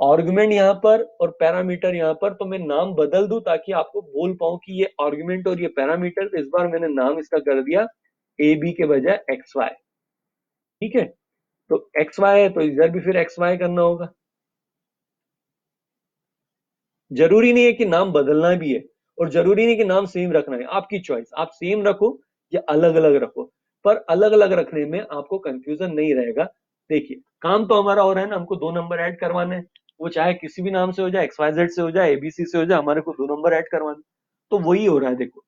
Speaker 1: आर्गुमेंट यहाँ पर और पैरामीटर यहाँ पर, तो मैं नाम बदल दूं ताकि आपको बोल पाऊं कि ये आर्गुमेंट और ये पैरामीटर। तो इस बार मैंने नाम इसका कर दिया ए बी के बजाय एक्स वाई। ठीक है, तो एक्स वाई है तो इधर भी फिर एक्स वाई करना होगा। जरूरी नहीं है कि नाम बदलना भी है और जरूरी नहीं कि नाम सेम रखना है, आपकी चॉइस। आप सेम रखो या अलग अलग रखो, पर अलग अलग रखने में आपको कंफ्यूजन नहीं रहेगा। देखिए, काम तो हमारा हो रहा है ना, हमको दो नंबर ऐड करवाने हैं। वो चाहे किसी भी नाम से हो जाए, एक्स वाई जेड से हो जाए, एबीसी से हो जाए, हमारे को दो नंबर ऐड करवाने। तो वही हो रहा है। देखो,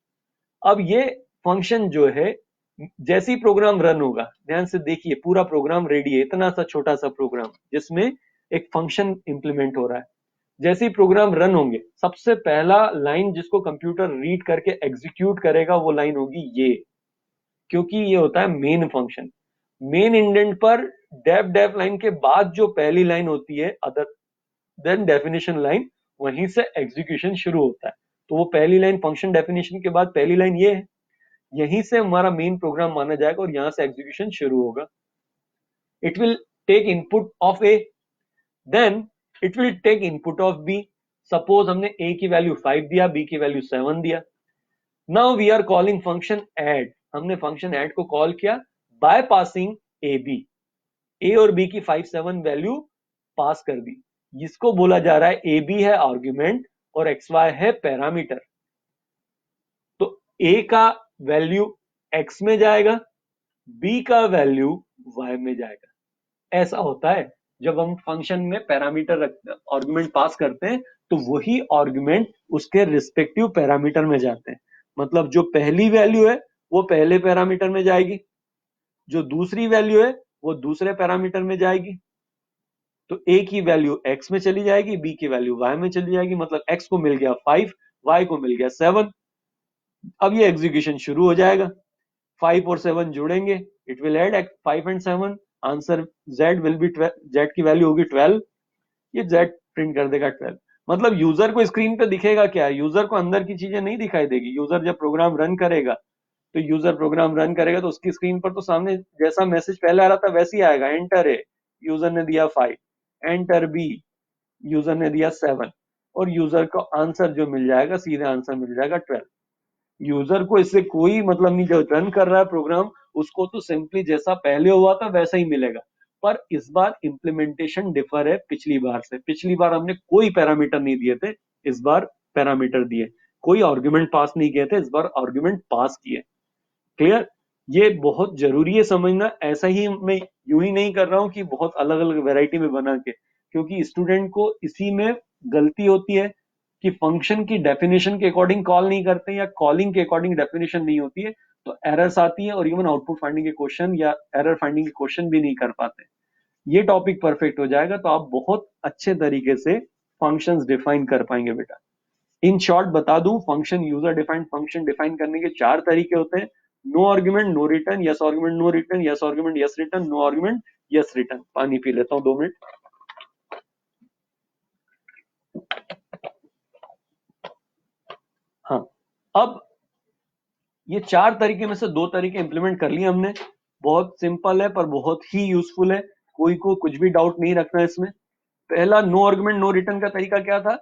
Speaker 1: अब ये फंक्शन जो है, जैसे ही प्रोग्राम रन होगा, ध्यान से देखिए, पूरा प्रोग्राम रेडी है, इतना सा छोटा सा प्रोग्राम जिसमें एक फंक्शन इंप्लीमेंट हो रहा है। जैसे ही प्रोग्राम रन होंगे, सबसे पहला लाइन जिसको कंप्यूटर रीड करके एग्जीक्यूट करेगा वो लाइन होगी ये, क्योंकि ये होता है मेन फंक्शन। मेन इंडेंट पर डेफ डेफ लाइन के बाद जो पहली लाइन होती है, अदर देन डेफिनेशन लाइन, वहीं से एग्जीक्यूशन शुरू होता है। तो वो पहली लाइन फंक्शन डेफिनेशन के बाद पहली लाइन ये है, यहीं से हमारा मेन प्रोग्राम माना जाएगा और यहां से एग्जीक्यूशन शुरू होगा। It will take input of A, then it will take input of B. Suppose हमने ए की वैल्यू 5 दिया, बी की वैल्यू 7 दिया। Now we are calling function add. हमने फंक्शन ऐड को कॉल किया by passing A B. A और B की 5 7 वैल्यू पास कर दी। जिसको बोला जा रहा है ए बी है आर्ग्यूमेंट और एक्स वाई है पैरामीटर। तो ए का वैल्यू एक्स में जाएगा, बी का वैल्यू वाई में जाएगा। ऐसा होता है जब हम फंक्शन में पैरामीटर आर्गुमेंट पास करते हैं, तो वही आर्गुमेंट उसके रिस्पेक्टिव पैरामीटर में जाते हैं। मतलब जो पहली वैल्यू है वो पहले पैरामीटर में जाएगी, जो दूसरी वैल्यू है वो दूसरे पैरामीटर में जाएगी। तो ए की वैल्यू एक्स में चली जाएगी, बी की वैल्यू वाई में चली जाएगी। मतलब एक्स को मिल गया 5, वाई को मिल गया 7। अब ये एग्जीक्यूशन शुरू हो जाएगा। 5 और 7 जुड़ेंगे, it will add 5 and 7। Answer z will be z की वैल्यू होगी 12। ये z प्रिंट कर देगा 12। मतलब यूजर को स्क्रीन पे दिखेगा क्या? यूजर को अंदर की चीजें नहीं दिखाई देगी। यूजर जब प्रोग्राम रन करेगा, तो यूजर प्रोग्राम रन करेगा तो उसकी स्क्रीन पर तो सामने जैसा मैसेज पहले आ रहा था वैसे ही आएगा। एंटर ए, यूजर ने दिया 5। एंटर बी, यूजर ने दिया 7। और यूजर को आंसर जो मिल जाएगा, सीधे आंसर मिल जाएगा 12। यूजर को इससे कोई मतलब नहीं, जो रन कर रहा है प्रोग्राम उसको तो सिंपली जैसा पहले हुआ था वैसा ही मिलेगा। पर इस बार इंप्लीमेंटेशन डिफर है पिछली बार से। पिछली बार हमने कोई पैरामीटर नहीं दिए थे, इस बार पैरामीटर दिए। कोई आर्गुमेंट पास नहीं किए थे, इस बार आर्गुमेंट पास किए। क्लियर? ये बहुत जरूरी है समझना। ऐसा ही मैं यूं ही नहीं कर रहा हूं कि बहुत अलग अलग वैरायटी में बना के, क्योंकि स्टूडेंट को इसी में गलती होती है कि फंक्शन की डेफिनेशन के अकॉर्डिंग कॉल नहीं करते या कॉलिंग के अकॉर्डिंग डेफिनेशन नहीं होती है, तो एरर्स आती है और इवन आउटपुट फाइंडिंग के क्वेश्चन या एरर फाइंडिंग के क्वेश्चन भी नहीं कर पाते। ये टॉपिक परफेक्ट हो जाएगा तो आप बहुत अच्छे तरीके से फंक्शंस डिफाइन कर पाएंगे बेटा। इन शॉर्ट बता दूं, function user defined function define करने के 4 तरीके होते हैं। No argument no return, yes argument no return, yes argument yes return, no argument yes return. पानी पी लेता हूं 2 मिनट। हाँ, अब ये 4 तरीके में से 2 तरीके इंप्लीमेंट कर लिए हमने। बहुत सिंपल है पर बहुत ही यूजफुल है। कोई को कुछ भी डाउट नहीं रखना है इसमें। पहला नो आर्गुमेंट नो रिटर्न का तरीका क्या था?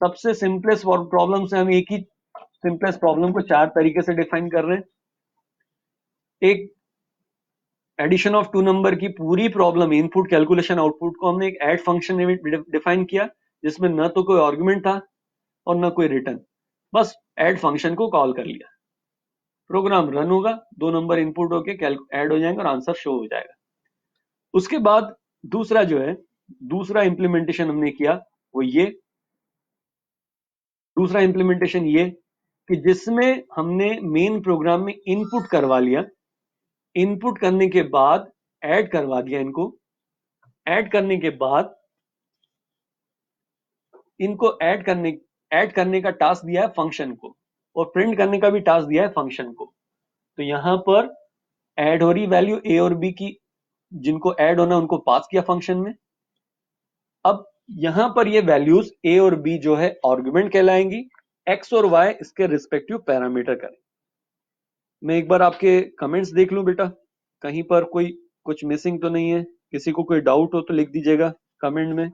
Speaker 1: सबसे सिंपलेस्ट प्रॉब्लम से हम एक ही सिंपलेस्ट प्रॉब्लम को 4 तरीके से डिफाइन कर रहे हैं। एक एडिशन ऑफ 2 नंबर की पूरी प्रॉब्लम, इनपुट कैलकुलेशन आउटपुट को हमने एक ऐड फंक्शन में डिफाइन किया, जिसमें न तो कोई आर्गुमेंट था और न कोई रिटर्न। बस ऐड फंक्शन को कॉल कर लिया, प्रोग्राम रन होगा, 2 नंबर इनपुट होके ऐड हो जाएंगे और आंसर शो हो जाएगा। उसके बाद दूसरा जो है, दूसरा इंप्लीमेंटेशन हमने किया वो ये, दूसरा इंप्लीमेंटेशन ये कि जिसमें हमने मेन प्रोग्राम में इनपुट करवा लिया। इनपुट करने के बाद ऐड करवा दिया इनको। ऐड करने के बाद इनको ऐड करने का टास्क दिया है फंक्शन को, और प्रिंट करने का भी टास्क दिया है फंक्शन को। तो यहां पर ऐड हो रही वैल्यू ए और बी की, जिनको ऐड होना उनको पास किया फंक्शन में। अब यहां पर ये वैल्यूज ए और बी जो है आर्गुमेंट कहलाएंगी, एक्स और वाई इसके रिस्पेक्टिव पैरामीटर करें। मैं एक बार आपके कमेंट्स देख लूं बेटा, कहीं पर कोई कुछ मिसिंग तो नहीं है? किसी को कोई डाउट हो तो लिख दीजिएगा कमेंट में।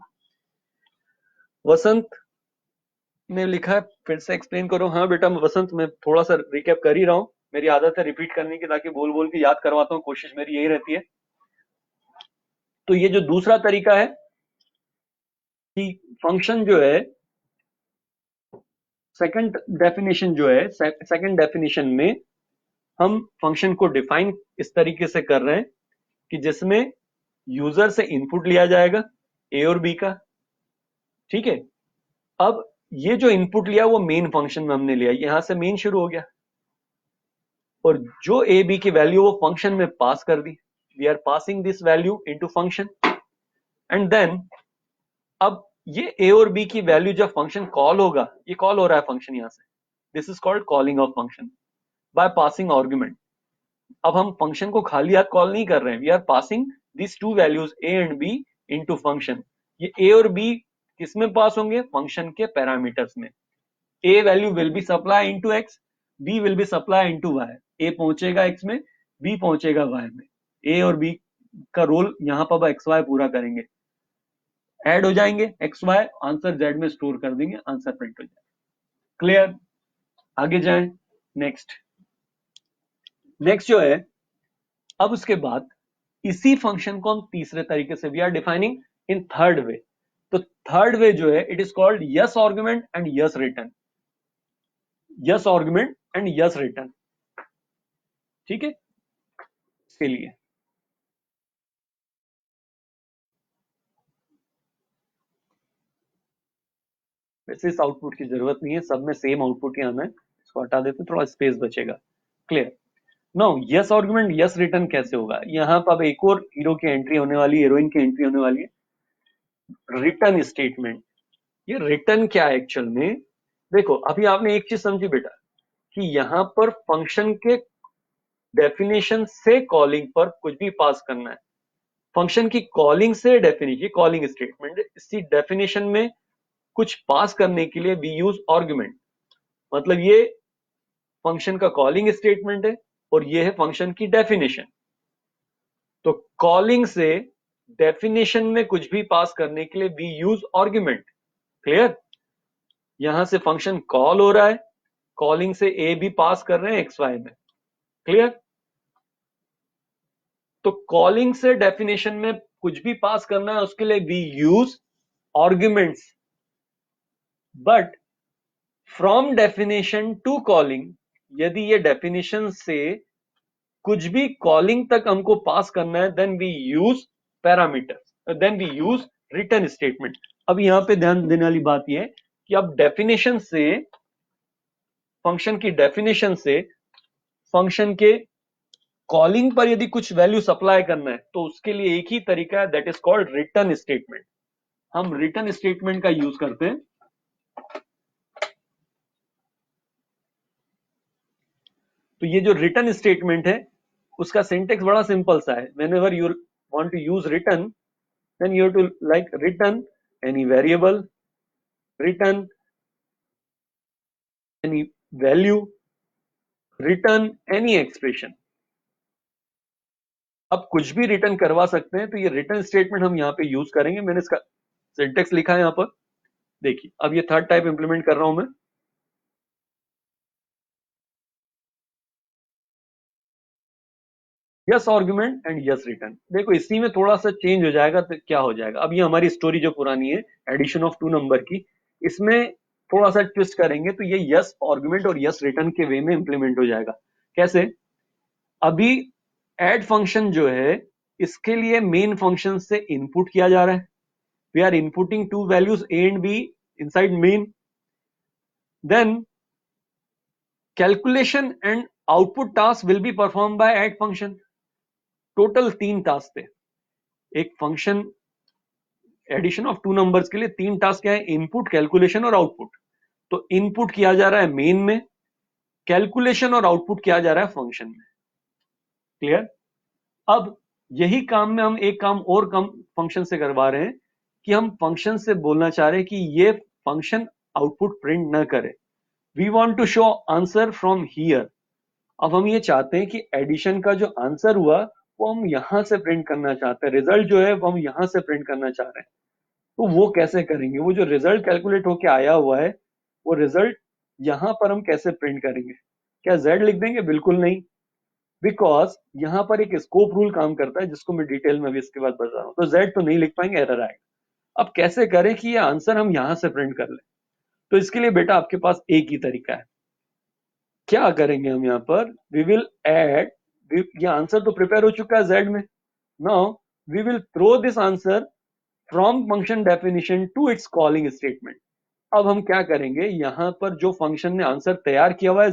Speaker 1: वसंत ने लिखा है फिर से एक्सप्लेन करो। हाँ बेटा वसंत, मैं थोड़ा सा रिकैप कर ही रहा हूँ, मेरी आदत है रिपीट करने की, ताकि बोल बोल के याद करवाता हूँ, कोशिश मेरी यही रहती है। तो ये जो दूसरा तरीका है कि फंक्शन जो है, सेकंड डेफिनेशन जो है, सेकंड डेफिनेशन में हम फंक्शन को डिफाइन इस तरीके से कर रहे हैं कि जिसमें यूजर से इनपुट लिया जाएगा ए और बी का, ठीक है। अब ये जो इनपुट लिया वो मेन फंक्शन में हमने लिया, यहां से मेन शुरू हो गया, और जो ए बी की वैल्यू वो फंक्शन में पास कर दी, we are passing this value into function, and then अब ये ए और बी की वैल्यू जब फंक्शन कॉल होगा, ये कॉल हो रहा है फंक्शन यहां से, this is called calling of function by passing argument. अब हम फंक्शन को खाली हाथ कॉल नहीं कर रहे हैं, we are passing this two values A and B into function. ये ए और बी किस में पास होंगे? फंक्शन के पैरामीटर्स में। A value will be supply into X, B will be supply into Y. A पहुंचेगा एक्स में, बी पहुंचेगा वाई में। ए और बी का रोल यहां पर एक्स वाई पूरा करेंगे, ऐड हो जाएंगे एक्स वाई, आंसर जेड में स्टोर कर देंगे, आंसर प्रिंट हो जाएगा। क्लियर? आगे जाएं। नेक्स्ट जो है, अब उसके बाद इसी फंक्शन को हम तीसरे तरीके से we are defining in third way. तो थर्ड वे जो है, it is called yes argument and yes return. Yes argument and yes return, ठीक है। इसके लिए वैसे इस आउटपुट की जरूरत नहीं है, सब में सेम आउटपुट ही आना है, इसको हटा देते थोड़ा स्पेस बचेगा। Clear? Now yes argument yes return कैसे होगा? यहां पर अब एक और हीरो की एंट्री होने वाली है, हीरोइन की एंट्री होने वाली है, रिटर्न स्टेटमेंट। ये रिटर्न क्या है एक्चुअल में? देखो अभी आपने एक चीज समझी बेटा, कि यहां पर फंक्शन के डेफिनेशन से कॉलिंग पर कुछ भी पास करना है। फंक्शन की कॉलिंग से डेफिनेशन, कॉलिंग स्टेटमेंट, इसी डेफिनेशन में कुछ पास करने के लिए वी यूज आर्गुमेंट। मतलब ये फंक्शन का कॉलिंग स्टेटमेंट है और ये है फंक्शन की डेफिनेशन। तो कॉलिंग से डेफिनेशन में कुछ भी पास करने के लिए वी यूज आर्गुमेंट। क्लियर? यहां से फंक्शन कॉल हो रहा है, कॉलिंग से ए भी पास कर रहे हैं एक्स वाई में। क्लियर? तो कॉलिंग से डेफिनेशन में कुछ भी पास करना है, उसके लिए we use arguments. But from definition to calling, यदि ये डेफिनेशन से कुछ भी कॉलिंग तक हमको पास करना है, then we use parameter, then we use return statement. अब यहां पे ध्यान देने वाली बात यह है कि अब डेफिनेशन से, फंक्शन की डेफिनेशन से फंक्शन के कॉलिंग पर यदि कुछ वैल्यू सप्लाई करना है, तो उसके लिए एक ही तरीका है, that is called return statement. हम रिटर्न स्टेटमेंट का यूज करते हैं। तो ये जो रिटर्न स्टेटमेंट है, उसका सिंटेक्स बड़ा सिंपल सा है। Whenever you want to use return, then you have to like return any variable, return any value, return any expression. अब कुछ भी रिटर्न करवा सकते हैं, तो ये रिटर्न स्टेटमेंट हम यहां पे यूज करेंगे। मैंने इसका सिंटेक्स लिखा है यहां पर, देखिए। अब ये थर्ड टाइप इंप्लीमेंट कर रहा हूं मैं। Yes argument and yes return. देखो इसी में थोड़ा सा चेंज हो जाएगा, तो क्या हो जाएगा, अब ये हमारी स्टोरी जो पुरानी है एडिशन ऑफ टू नंबर की, इसमें थोड़ा सा ट्विस्ट करेंगे, तो ये यस आर्गुमेंट और यस रिटर्न के वे में इंप्लीमेंट हो जाएगा। कैसे? अभी एड फंक्शन जो है, इसके लिए मेन फंक्शन से इनपुट किया जा रहा है, we are inputting two values A and B inside main, then calculation and output task will be perform by add function. Total 3 task थे एक function addition of two numbers के लिए। 3 task क्या है? इनपुट, कैलकुलेशन और output. तो input किया जा रहा है मेन में, कैलकुलेशन और आउटपुट किया जा रहा है फंक्शन में। क्लियर? अब यही काम में हम एक काम और कम फंक्शन से करवा रहे हैं, कि हम फंक्शन से बोलना चाह रहे हैं कि ये फंक्शन आउटपुट प्रिंट ना करे, we want to show answer from here. अब हम ये चाहते हैं कि एडिशन का जो आंसर हुआ वो हम यहाँ से प्रिंट करना चाहते हैं, रिजल्ट जो है वो हम यहाँ से प्रिंट करना चाह रहे हैं। तो वो कैसे करेंगे? वो जो रिजल्ट कैलकुलेट होके आया हुआ है वो रिजल्ट यहाँ पर हम कैसे प्रिंट करेंगे? क्या z लिख देंगे? बिल्कुल नहीं, बिकॉज यहाँ पर एक स्कोप रूल काम करता है जिसको मैं डिटेल में भी इसके बाद बता रहा हूँ। तो z तो नहीं लिख पाएंगे, एरर आएगा। अब कैसे करें कि ये आंसर हम यहाँ से प्रिंट कर लें? तो इसके लिए बेटा आपके पास एक ही तरीका है। क्या करेंगे हम यहाँ पर? वी विल एड, ये आंसर तो प्रिपेयर हो चुका है z में। Now we will throw this answer from function definition to its calling statement. अब हम क्या करेंगे, यहां पर जो फंक्शन ने आंसर तैयार किया हुआ है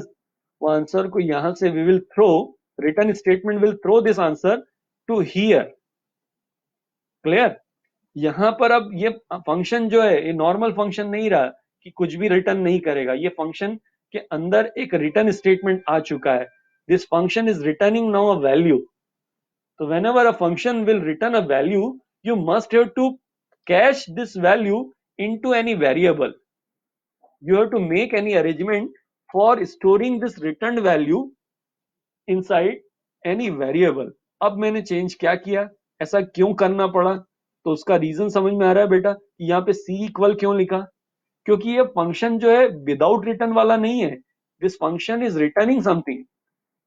Speaker 1: वो आंसर को यहां से we will throw, return statement will throw this answer to here. Clear? यहां पर अब ये फंक्शन जो है ये नॉर्मल फंक्शन नहीं रहा कि कुछ भी रिटर्न नहीं करेगा। ये फंक्शन के अंदर एक रिटर्न स्टेटमेंट आ चुका है। This function is returning now a value. तो whenever a function will return a value, you must have to cache this value into any variable. You have to make any arrangement for storing this returned value inside any variable. अब मैंने change क्या किया, ऐसा क्यों करना पड़ा? तो उसका रीजन समझ में आ रहा है बेटा कि यहाँ पे c इक्वल क्यों लिखा? क्योंकि ये फंक्शन जो है विदाउट रिटर्न वाला नहीं है। This function is returning something.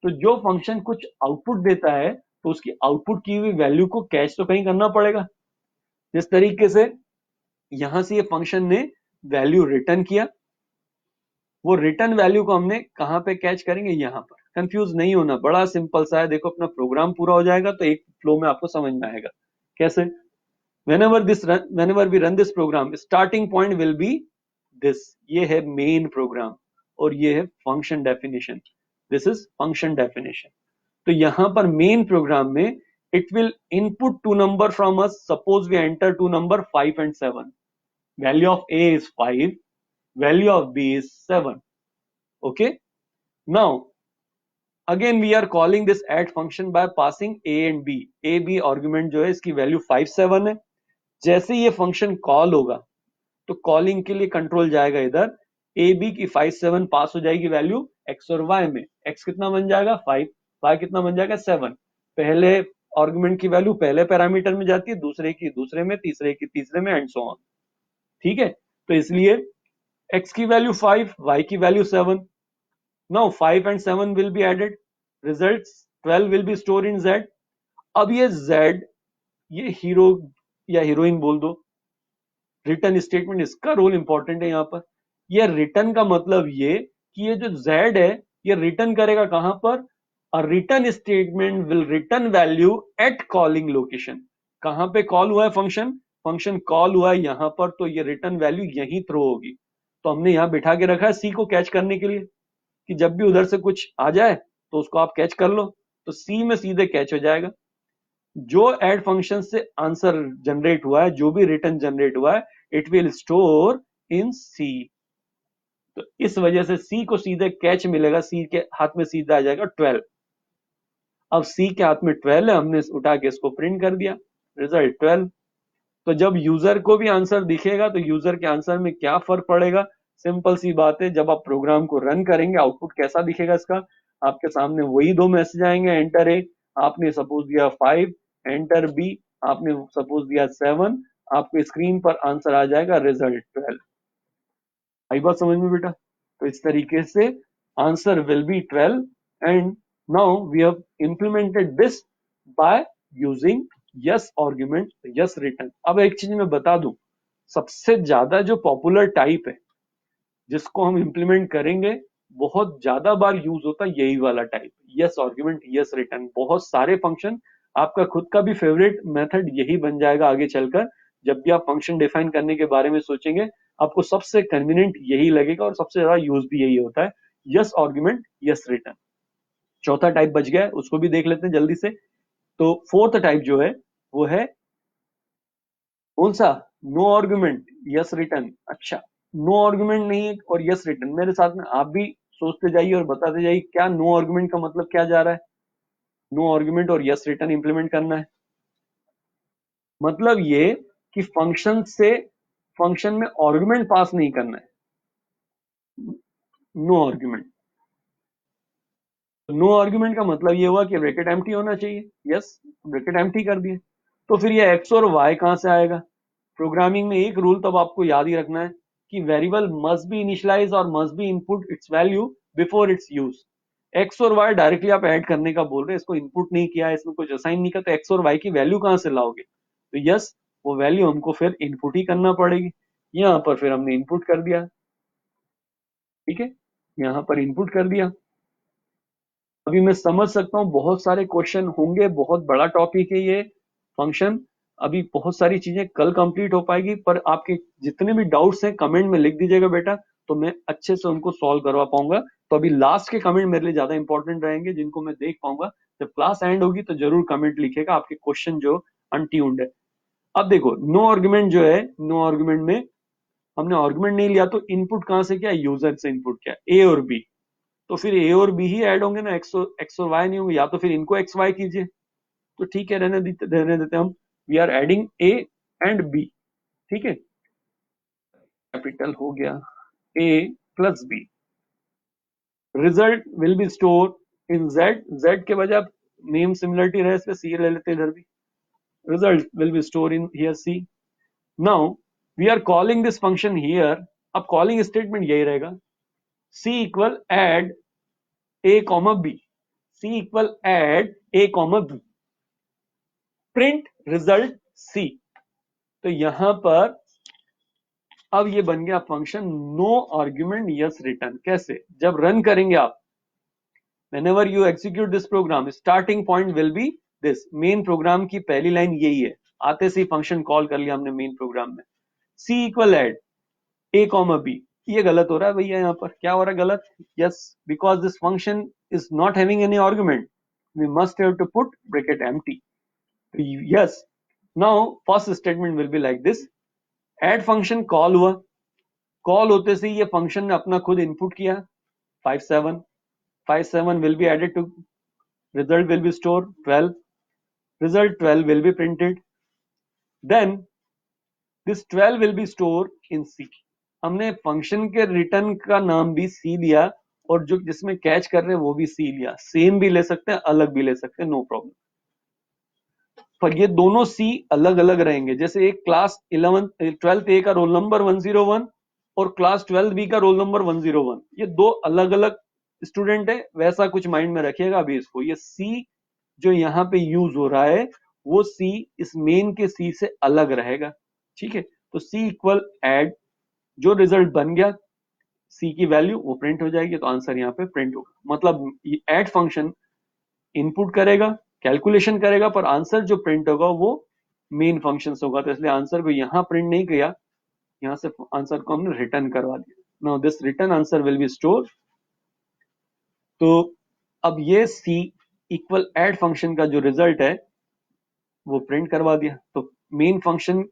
Speaker 1: तो जो फंक्शन कुछ आउटपुट देता है तो उसकी आउटपुट की हुई वैल्यू को कैच तो कहीं करना पड़ेगा। जिस तरीके से यहां से ये फंक्शन ने वैल्यू रिटर्न किया, वो रिटर्न वैल्यू को हमने कहां पे कैच करेंगे? यहां पर। कंफ्यूज नहीं होना, बड़ा सिंपल सा है। देखो अपना प्रोग्राम पूरा हो जाएगा तो एक फ्लो में आपको समझ में आएगा कैसे। whenever we run this program, starting point will be this, ये है मेन प्रोग्राम और ये है function definition. This is function definition. तो यहां पर मेन प्रोग्राम में it will input two number from us. Suppose we enter two number 5 and 7. Value of a is 5, value of b is 7. Okay, now again we are calling this add function by passing a and b. a b argument जो है इसकी value 5 7 है। जैसे ये function call होगा तो calling के लिए कंट्रोल जाएगा इधर, ए बी की 5 7 पास हो जाएगी वैल्यू x और y में। x कितना बन जाएगा 5, y कितना बन जाएगा 7। पहले आर्गुमेंट की वैल्यू पहले पैरामीटर में जाती है, दूसरे की दूसरे में, तीसरे की तीसरे में, एंड सो ऑन। ठीक है, तो इसलिए x की वैल्यू 5, y की value 7। Now 5 and 7 will be added, results 12 will be stored in z। अब ये z, ये हीरो या हीरोइन बोल दो, रिटर्न स्टेटमेंट इसका रोल इंपॉर्टेंट है यहाँ पर। ये रिटर्न का मतलब ये कि ये जो z है ये रिटर्न करेगा कहां पर? A return statement will return value at calling location. कहां पे कॉल हुआ है फंक्शन? फंक्शन कॉल हुआ है यहां पर, तो ये रिटर्न वैल्यू यहीं थ्रो होगी। तो हमने यहाँ बिठा के रखा है सी को कैच करने के लिए कि जब भी उधर से कुछ आ जाए तो उसको आप कैच कर लो। तो सी में सीधे कैच हो जाएगा। जो ऐड फंक्शन से आंसर जनरेट हुआ है, जो भी रिटर्न जनरेट हुआ है, इट विल स्टोर इन सी। तो इस वजह से सी को सीधे कैच मिलेगा, सी के हाथ में सीधा आ जाएगा 12। अब सी के हाथ में 12 है, हमने उठा के इसको प्रिंट कर दिया, रिजल्ट 12। तो जब यूजर को भी आंसर दिखेगा तो यूजर के आंसर में क्या फर्क पड़ेगा? सिंपल सी बात है, जब आप प्रोग्राम को रन करेंगे आउटपुट कैसा दिखेगा इसका? आपके सामने वही दो मैसेज आएंगे, एंटर ए आपने सपोज दिया 5, एंटर बी आपने सपोज दिया 7, आपके स्क्रीन पर आंसर आ जाएगा रिजल्ट 12। आई बात समझ में बेटा? तो इस तरीके से answer will be 12 and now we have implemented this by using yes argument, yes return. अब एक चीज मैं बता दूं, सबसे ज्यादा जो पॉपुलर टाइप है जिसको हम इंप्लीमेंट करेंगे, बहुत ज्यादा बार यूज होता है यही वाला type, yes argument yes return. बहुत सारे फंक्शन, आपका खुद का भी फेवरेट मेथड यही बन जाएगा आगे चलकर। जब भी आप फंक्शन डिफाइन करने के बारे में सोचेंगे आपको सबसे कन्वीनियंट यही लगेगा और सबसे ज्यादा यूज भी यही होता है, यस आर्गुमेंट यस रिटर्न। चौथा टाइप बच गया है, उसको भी देख लेते हैं जल्दी से। तो फोर्थ टाइप जो है वो है कौन सा? No argument yes return. अच्छा, नो आर्गुमेंट नहीं और यस रिटर्न, मेरे साथ में आप भी सोचते जाइए और बताते जाइए क्या नो आर्गुमेंट का मतलब क्या जा रहा है। नो आर्गुमेंट और यस रिटर्न इंप्लीमेंट करना है मतलब ये कि फंक्शन से फंक्शन में आर्गुमेंट पास नहीं करना है। नो आर्गुमेंट, नो आर्ग्यूमेंट का मतलब ये हुआ कि ब्रैकेट एम्प्टी होना चाहिए, यस, ब्रैकेट एम्प्टी कर दिए। तो फिर ये एक्स और वाई कहां से आएगा? प्रोग्रामिंग में एक रूल तब आपको याद ही रखना है कि वेरिएबल मस्ट बी इनिशियलाइज और must be input it's value before it's use. X और वाई डायरेक्टली आप ऐड करने का बोल रहे हैं, इसको इनपुट नहीं किया, इसमें कुछ असाइन नहीं किया, तो एक्स और वाई की वैल्यू कहां से लाओगे? तो यस, वो वैल्यू हमको फिर इनपुट ही करना पड़ेगी। यहाँ पर फिर हमने इनपुट कर दिया, ठीक है, यहाँ पर इनपुट कर दिया। अभी मैं समझ सकता हूँ बहुत सारे क्वेश्चन होंगे, बहुत बड़ा टॉपिक है ये फंक्शन, अभी बहुत सारी चीजें कल कंप्लीट हो पाएगी, पर आपके जितने भी डाउट्स हैं कमेंट में लिख दीजिएगा बेटा, तो मैं अच्छे से उनको सॉल्व करवा पाऊंगा। तो अभी लास्ट के कमेंट मेरे लिए ज्यादा इंपॉर्टेंट रहेंगे, जिनको मैं देख पाऊंगा। जब क्लास एंड होगी तो जरूर कमेंट लिखेगा आपके क्वेश्चन जो अनट्यून्ड है। अब देखो, नो आर्गुमेंट जो है, नो आर्गुमेंट में हमने आर्गुमेंट नहीं लिया, तो इनपुट कहां से किया? यूजर से इनपुट किया, ए और बी। तो फिर ए और बी ही ऐड होंगे ना, एक्स और वाई नहीं होंगे, या तो फिर इनको एक्स वाई कीजिए। तो ठीक है, रहने देते हम, we are adding A and B, ठीक है, कैपिटल हो गया A plus B. Result will be store in Z, Z के बजाय नेम सिमिलरिटी रहे इसलिए सी ले लेते हैं इधर भी। Result will be store in here C. Now we are calling this function here. अब कॉलिंग स्टेटमेंट यही रहेगा, C equal add A comma B, C equal add A comma B, print result C. तो यहां पर अब ये बन गया function no argument yes return. कैसे? जब रन करेंगे आप, whenever you execute this program, starting point will be this, main program की पहली लाइन यही है, आते से फंक्शन कॉल कर लिया हमने मेन प्रोग्राम में, सी equal add A comma B. ये गलत हो रहा है भैया, यहाँ पर क्या हो रहा है गलत? Yes, because this function is not having any argument, we must have to put bracket empty. Yes, now first statement will be like this, add function call हुआ, कॉल होते से ये फंक्शन ने अपना खुद इनपुट किया 57, 57 will be added to result will be stored 12, result 12 will be printed, then this 12 will be stored in C। हमने function के रिटर्न का नाम भी सी दिया, और जो जिसमें कैच कर रहे हैं वो भी सी लिया, सेम भी ले सकते हैं अलग भी ले सकते हैं, नो प्रॉब्लम। पर ये दोनों सी अलग अलग रहेंगे, जैसे एक क्लास 12th ए का रोल नंबर 101 और क्लास 12 बी का रोल नंबर 101, ये दो अलग अलग स्टूडेंट है, वैसा कुछ माइंड में रखिएगा अभी इसको। ये सी जो यहाँ पे यूज हो रहा है वो सी इस मेन के सी से अलग रहेगा, ठीक है। तो सी इक्वल एड, जो रिजल्ट बन गया सी की वैल्यू वो प्रिंट हो जाएगी, तो आंसर यहाँ पे प्रिंट होगा। मतलब एड फंक्शन इनपुट करेगा, कैलकुलेशन करेगा, पर आंसर जो प्रिंट होगा वो मेन फंक्शन होगा, तो इसलिए आंसर को यहाँ प्रिंट नहीं किया, यहाँ से आंसर को हमने रिटर्न करवा दिया। Now this return answer will be store. तो अब ये सी इक्वल एड फंक्शन का जो रिजल्ट है वो प्रिंट करवा दिया। तो मेन फंक्शन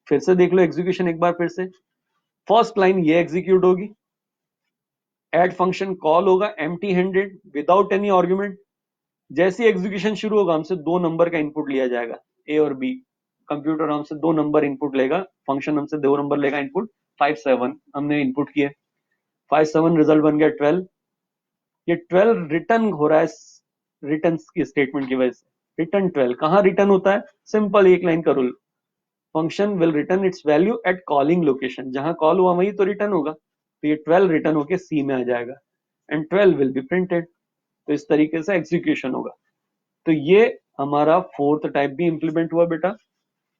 Speaker 1: फिर से देख लो एग्जीक्यूशन एक बार फिर से, फर्स्ट लाइन ये एग्जीक्यूट होगी, एड फंक्शन कॉल होगा empty handed without any argument. जैसे एग्जीक्यूशन शुरू होगा हमसे दो नंबर का इनपुट लिया जाएगा, ए और बी। कंप्यूटर हमसे दो नंबर इनपुट लेगा, फंक्शन हमसे दो नंबर लेगा इनपुट, 57 हमने इनपुट किए, 57 रिजल्ट बन गया 12। ये 12 रिटर्न हो रहा है रिटर्न की स्टेटमेंट की वजह से। रिटर्न 12 कहां रिटर्न होता है? सिंपल एक लाइन का rule, function will return its value at calling location, जहां कॉल हुआ वही तो रिटर्न होगा। तो ये 12 रिटर्न होके सी में आ जाएगा एंड 12 विल बी प्रिंटेड। तो इस तरीके से एग्जीक्यूशन होगा। तो ये हमारा फोर्थ टाइप भी इंप्लीमेंट हुआ बेटा,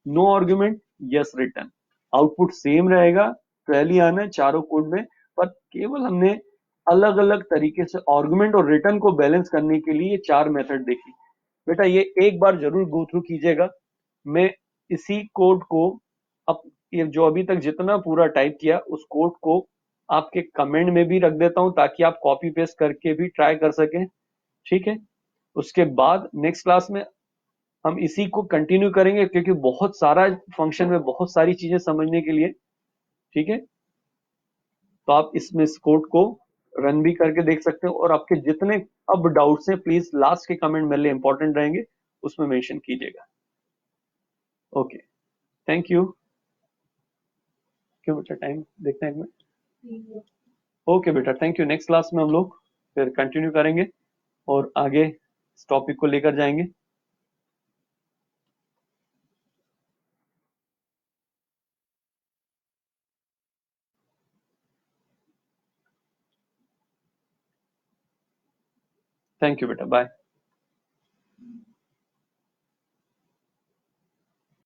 Speaker 1: no argument yes return. Output same रहेगा, 12 ही आना है चारों कोड में, पर केवल हमने अलग अलग तरीके से आर्ग्यूमेंट और रिटर्न को बैलेंस करने के लिए ये चार मेथड देखी। बेटा ये एक बार जरूर गो थ्रू कीजिएगा। मैं इसी कोड को अब ये जो अभी तक जितना पूरा टाइप किया उस कोड को आपके कमेंट में भी रख देता हूं, ताकि आप कॉपी पेस्ट करके भी ट्राई कर सकें, ठीक है। उसके बाद नेक्स्ट क्लास में हम इसी को कंटिन्यू करेंगे, क्योंकि बहुत सारा फंक्शन में बहुत सारी चीजें समझने के लिए, ठीक है। तो आप इसमें इस कोड को रन भी करके देख सकते हो, और आपके जितने अब डाउट्स हैं प्लीज लास्ट के कमेंट मेरे लिए इंपॉर्टेंट रहेंगे, उसमें मेंशन कीजिएगा। Okay, thank you. क्यों बेटा टाइम देखना है एक मिनट। ओके बेटा, थैंक यू। नेक्स्ट क्लास में हम लोग फिर कंटिन्यू करेंगे। और आगे इस टॉपिक को लेकर जाएंगे। थैंक यू बेटा, बाय।